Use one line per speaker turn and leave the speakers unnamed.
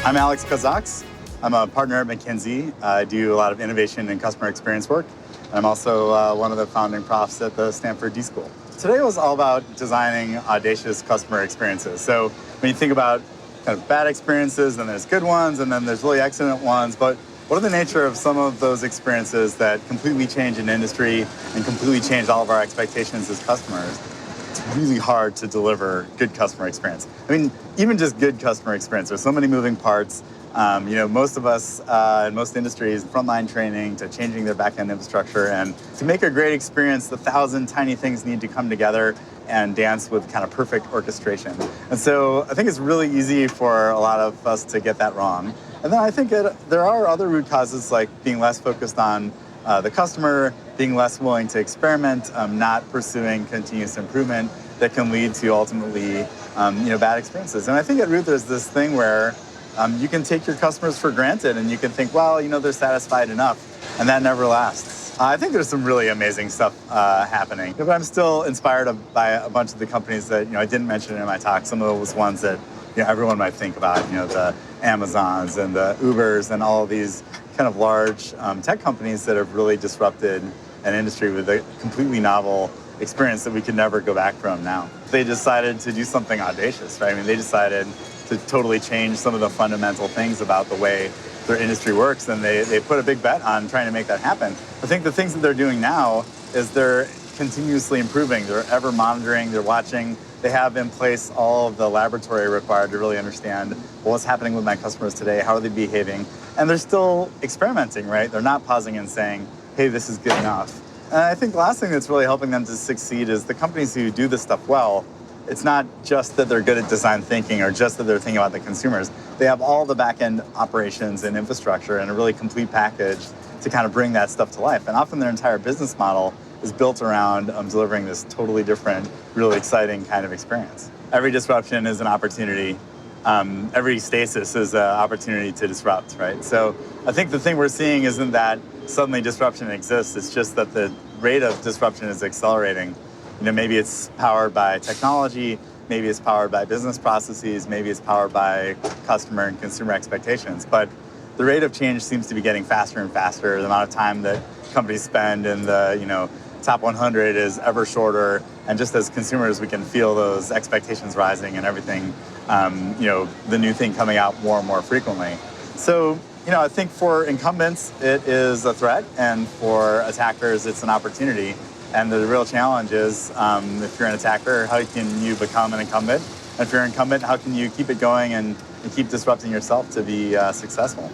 I'm Alex Kazaks. I'm a partner at McKinsey. I do a lot of innovation and customer experience work. And I'm also one of the founding profs at the Stanford D-School. Today was all about designing audacious customer experiences. So when you think about kind of bad experiences, then there's good ones, and then there's really excellent ones. But what are the nature of some of those experiences that completely change an industry and completely change all of our expectations as customers? It's really hard to deliver good customer experience. I mean, even just good customer experience, there's so many moving parts. Most of us in most industries, frontline training to changing their back-end infrastructure, and to make a great experience, 1,000 tiny things need to come together and dance with kind of perfect orchestration. And so I think it's really easy for a lot of us to get that wrong. And then I think there are other root causes, like being less focused on the customer, being less willing to experiment, not pursuing continuous improvement that can lead to ultimately bad experiences. And I think at root there's this thing where you can take your customers for granted and you can think, well, they're satisfied enough, and that never lasts. I think there's some really amazing stuff happening, but I'm still inspired by a bunch of the companies that I didn't mention in my talk. Some of those ones that everyone might think about, the Amazons and the Ubers and all of these kind of large tech companies that have really disrupted an industry with a completely novel experience that we could never go back from now. They decided to do something audacious, right? I mean, they decided to totally change some of the fundamental things about the way their industry works, and they put a big bet on trying to make that happen. I think the things that they're doing now is they're continuously improving. They're ever monitoring, they're watching. They have in place all of the laboratory required to really understand what's happening with my customers today, how are they behaving, and they're still experimenting, right? They're not pausing and saying, hey, this is good enough. And I think the last thing that's really helping them to succeed is the companies who do this stuff well. It's not just that they're good at design thinking or just that they're thinking about the consumers. They have all the back-end operations and infrastructure and a really complete package to kind of bring that stuff to life. And often their entire business model is built around delivering this totally different, really exciting kind of experience. Every disruption is an opportunity. Every stasis is an opportunity to disrupt, right? So I think the thing we're seeing isn't that suddenly disruption exists. It's just that the rate of disruption is accelerating. Maybe it's powered by technology, maybe it's powered by business processes, maybe it's powered by customer and consumer expectations. But the rate of change seems to be getting faster and faster. The amount of time that companies spend in the top 100 is ever shorter. And just as consumers, we can feel those expectations rising and everything, the new thing coming out more and more frequently. So, I think for incumbents, it is a threat. And for attackers, it's an opportunity. And the real challenge is, if you're an attacker, how can you become an incumbent? And if you're an incumbent, how can you keep it going and keep disrupting yourself to be successful?